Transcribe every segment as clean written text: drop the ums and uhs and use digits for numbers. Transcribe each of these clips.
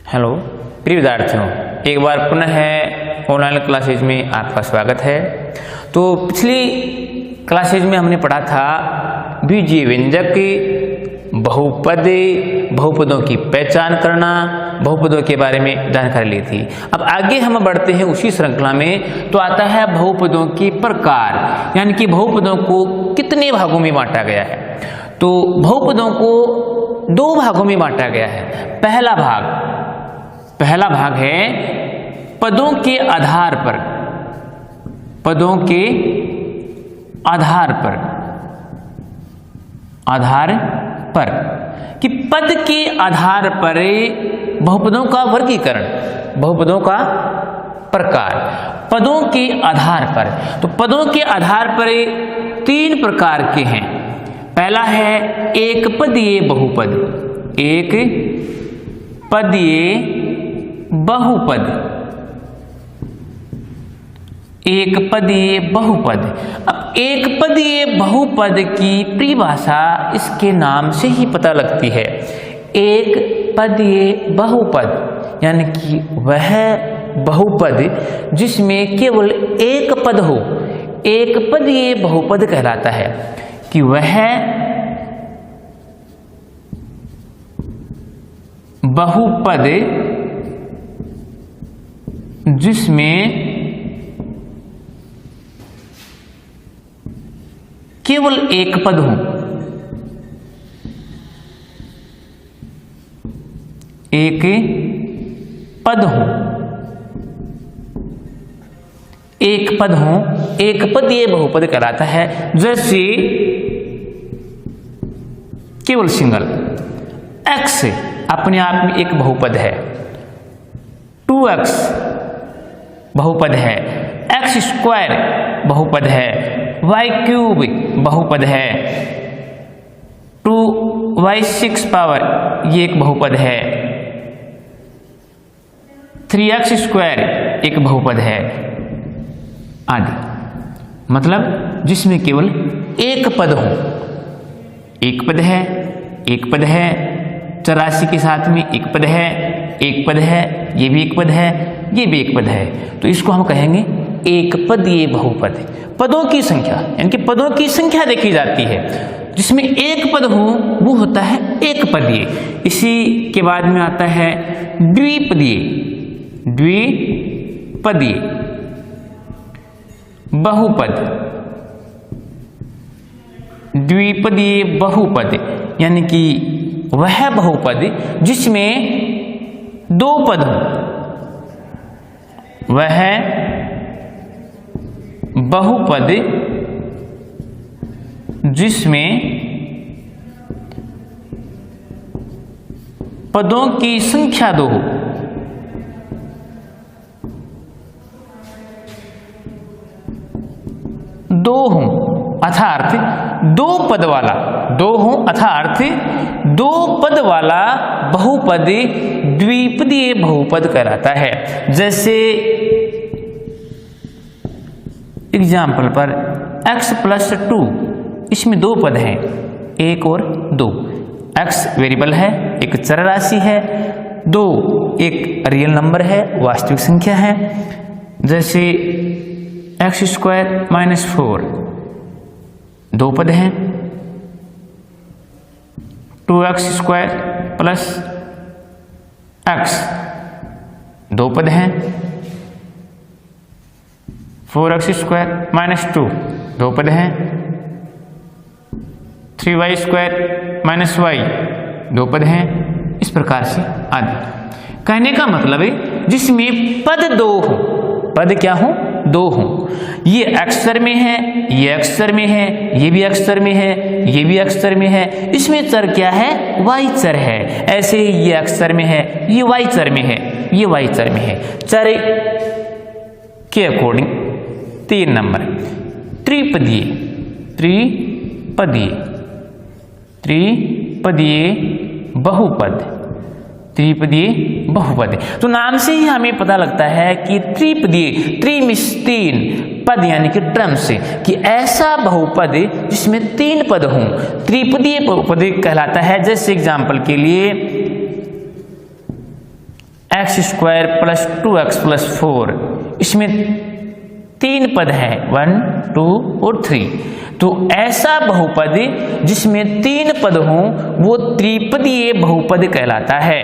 Hello प्रिय विद्यार्थियों, एक बार पुनः ऑनलाइन क्लासेज में आपका स्वागत है। तो पिछली क्लासेज में हमने पढ़ा था बीजीय व्यंजक, बहुपद, बहुपदों की पहचान करना, बहुपदों के बारे में जानकारी ली थी। अब आगे हम बढ़ते हैं उसी श्रृंखला में, तो आता है बहुपदों के प्रकार, यानी कि बहुपदों को कितने भागों में बांटा गया है। तो बहुपदों को दो भागों में बांटा गया है। पहला भाग है पदों के आधार पर, पदों के आधार पर कि पद के आधार पर बहुपदों का वर्गीकरण, बहुपदों का प्रकार, पदों के आधार पर। तो पदों के आधार पर तीन प्रकार के हैं। पहला है एक पदीय बहुपद, एक पदीय बहुपद, एक पदीय बहुपद। अब एक पदीय बहुपद की परिभाषा इसके नाम से ही पता लगती है। एक पदीय बहुपद यानी कि वह बहुपद जिसमें केवल एक पद हो, एक पदीय बहुपद कहलाता है। कि वह बहुपद जिसमें केवल एक पद हो, एक पद हो, एक पद हो, एक पदीय बहुपद कहलाता है। जैसे केवल सिंगल x अपने आप में एक बहुपद है, 2x बहुपद है, x स्क्वायर बहुपद है, y क्यूब बहुपद है, 2y6 पावर ये एक बहुपद है, 3x स्क्वायर एक बहुपद है आदि। मतलब जिसमें केवल एक पद हो, एक पद है, एक पद है, 84 के साथ में एक पद है, एक पद है, ये भी एक पद है, ये भी एक पद है। तो इसको हम कहेंगे एक पदीय बहुपद। पदों की संख्या यानी कि पदों की संख्या देखी जाती है, जिसमें एक पद हो वो होता है एक पदीय। इसी के बाद में आता है द्विपदीय, द्विपदीय बहुपद, द्विपदीय बहुपद यानी कि वह बहुपद जिसमें दो पद हो, वह बहुपद जिसमें पदों की संख्या दो हो, दो हों अर्थात दो पद वाला, दो हों अर्थात दो पद वाला बहुपद द्विपदीय बहुपद कहलाता है। जैसे एग्जाम्पल पर x+2, इसमें दो पद हैं, एक और दो। x वेरिएबल है, एक चर राशि है, दो एक रियल नंबर है, वास्तविक संख्या है। जैसे x² - 4 दो पद हैं, 2x² + x दो पद हैं, 4x² - 2 दो पद हैं, 3y² - y दो पद हैं। इस प्रकार से आदि। कहने का मतलब है जिसमें पद दो हो, पद क्या हो? दो हो। ये अक्षर में है, ये अक्षर में है, ये भी अक्षर में है, ये भी अक्षर में है। इसमें चर क्या है? y चर है। ऐसे ही ये अक्षर में है, ये y चर में है, ये y चर में है। चर के अकॉर्डिंग 3 नंबर। त्रिपदीय, त्रिपदीय, त्रिपदीय बहुपद, त्रिपदीय बहुपद। तो नाम से ही हमें पता लगता है कि त्रिपदीय, त्रि मीन्स तीन, पद यानी कि टर्म्स, कि ऐसा बहुपद जिसमें तीन पद हों त्रिपदीय बहुपद कहलाता है। जैसे एग्जाम्पल के लिए x square plus 2x plus 4, इसमें 3 पद हैं 1, 2 और 3। तो ऐसा बहुपद जिसमें 3 पद हों वो त्रिपदीय बहुपद कहलाता है।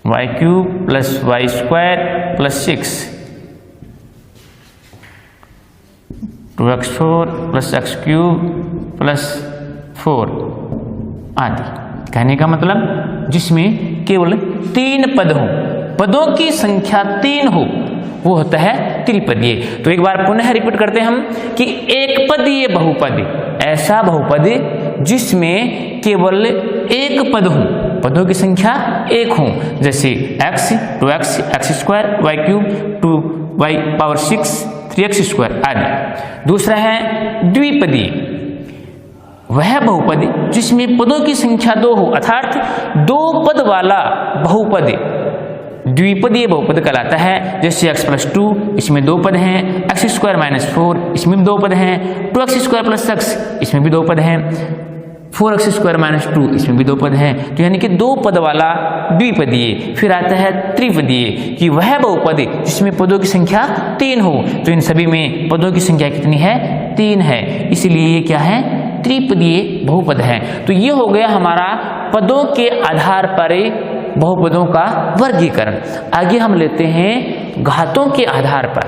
y³ plus y² plus 6, 2x4 plus x³ plus 4 आदि। कहने का मतलब जिसमें केवल 3 पद हों, पदों की संख्या 3 हो, वो होता है त्रिपदीय। तो एक बार पुनः रिपीट करते हैं हम कि एक पदीय बहुपद ऐसा बहुपद जिसमें केवल एक पद हो, पदों की संख्या 1 हो, जैसे x 2x x² y³ 2y power 6 3x² आदि। दूसरा है द्विपदीय, वह बहुपद जिसमें पदों की संख्या 2 हो, अर्थात 2 पद वाला बहुपद द्विपदीय बहुपद कहलाता है। जैसे x प्लस 2, इसमें 2 पद हैं, x² माइनस 4, इसमें भी 2 पद हैं, 2x² प्लस x, इसमें भी 2 पद हैं, 4x² माइनस 2, इसमें भी 2 पद हैं। तो यानी कि 2 पद वाला द्विपदीय। फिर आता है त्रिपदीय कि वह बहुपद जिसमें पदों की संख्या 3 हो। तो इन सभी में पदों की संख्या कितनी है? 3 है, इसलिए ये क्या है? त्रिपदीय बहुपद है। तो ये हो गया हमारा पदों के आधार पर बहुपदों का वर्गीकरण। आगे हम लेते हैं घातों के आधार पर।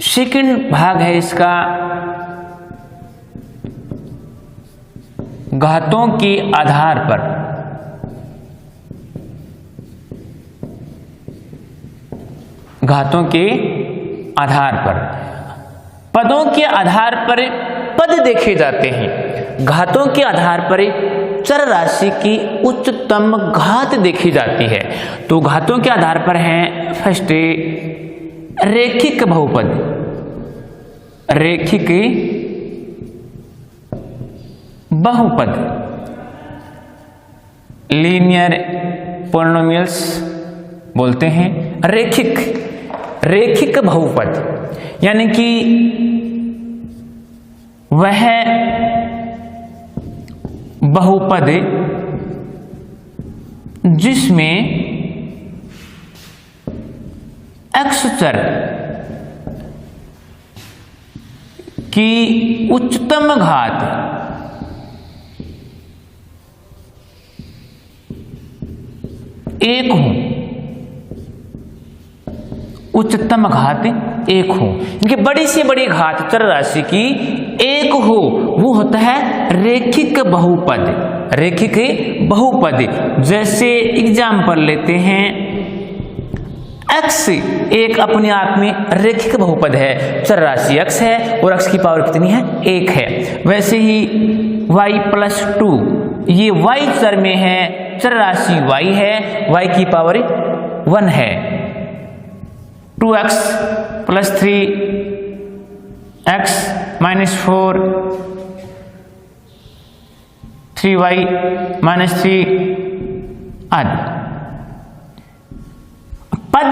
सेकंड भाग है इसका घातों के आधार पर। घातों के आधार पर, पदों के आधार पर पद देखे जाते हैं। घातों के आधार पर चर राशि की उच्चतम घात देखी जाती है। तो घातों के आधार पर हैं फर्स्ट रेखिक बहुपद, रेखिक बहुपद, लीनियर पॉलिनोमियल्स बोलते हैं। रेखिक बहुपद यानी कि वह बहुपद जिसमें x चर की उच्चतम घात एक हो, उच्चतम घात 1 हो, इनकी बड़ी से बड़ी घात चर राशि की 1 हो, वो होता है रेखिक बहुपद। रेखिक बहुपद जैसे एग्जाम्पल लेते हैं, x एक अपने आप में रेखिक बहुपद है, चर राशि x है और x की पावर कितनी है? 1 है। वैसे ही y प्लस 2, ये y चर में है, चर राशि y है, y की पावर 1 है। 2x plus 3x minus 4, 3y minus 3 आदि। पद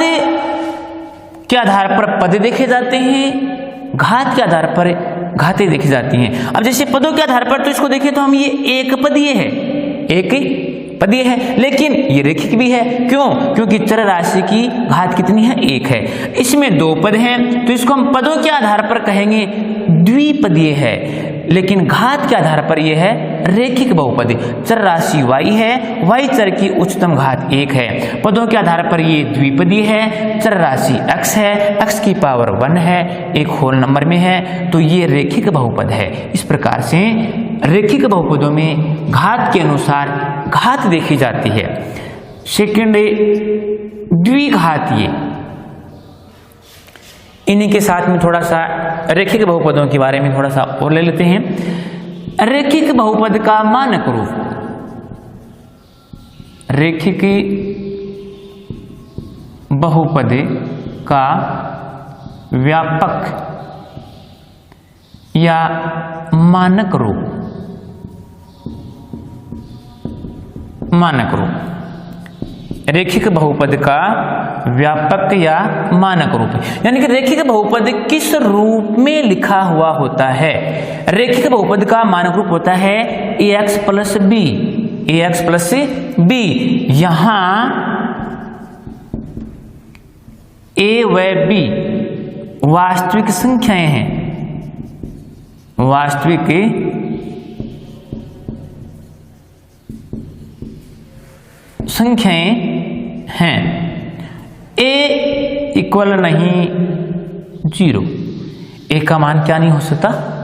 के आधार पर पद देखे जाते हैं, घात के आधार पर घातें देखी जाती हैं। अब जैसे पदों के आधार पर तो इसको देखें तो हम ये एक पदीय है, एक पदीय है, लेकिन ये रेखिक भी है। क्यों? क्योंकि चर राशि की घात कितनी है? 1 है। इसमें 2 पद हैं तो इसको हम पदों के आधार पर कहेंगे द्विपदीय है, लेकिन घात के आधार पर यह है रेखिक बहुपद। चर राशि y है, y चर की उच्चतम घात 1 है। पदों के आधार पर ये द्विपदीय है, चर राशि x है, x की पावर 1 है, एक होल नंबर में है, तो ये रेखिक बहुपद है। इस प्रकार से रेखिक बहुपदों में घात के अनुसार घात देखी जाती है। सेकंड द्विघातीय, इन्हीं के साथ में थोड़ा सा रेखिक बहुपदों के बारे में थोड़ा सा और ले लेते हैं। रेखिक बहुपद का मानक रूप, रेखिक बहुपद का व्यापक या मानक रूप, मानक रूप रेखिक बहुपद का व्यापक या मानक रूप है। यानी कि रेखिक बहुपद किस रूप में लिखा हुआ होता है? रेखिक बहुपद का मानक रूप होता है ax plus b, ax plus b. यहां a व b वास्तविक संख्याएं हैं, वास्तविक संख्याएं हैं। a इक्वल नहीं 0, a का मान क्या नहीं हो सकता?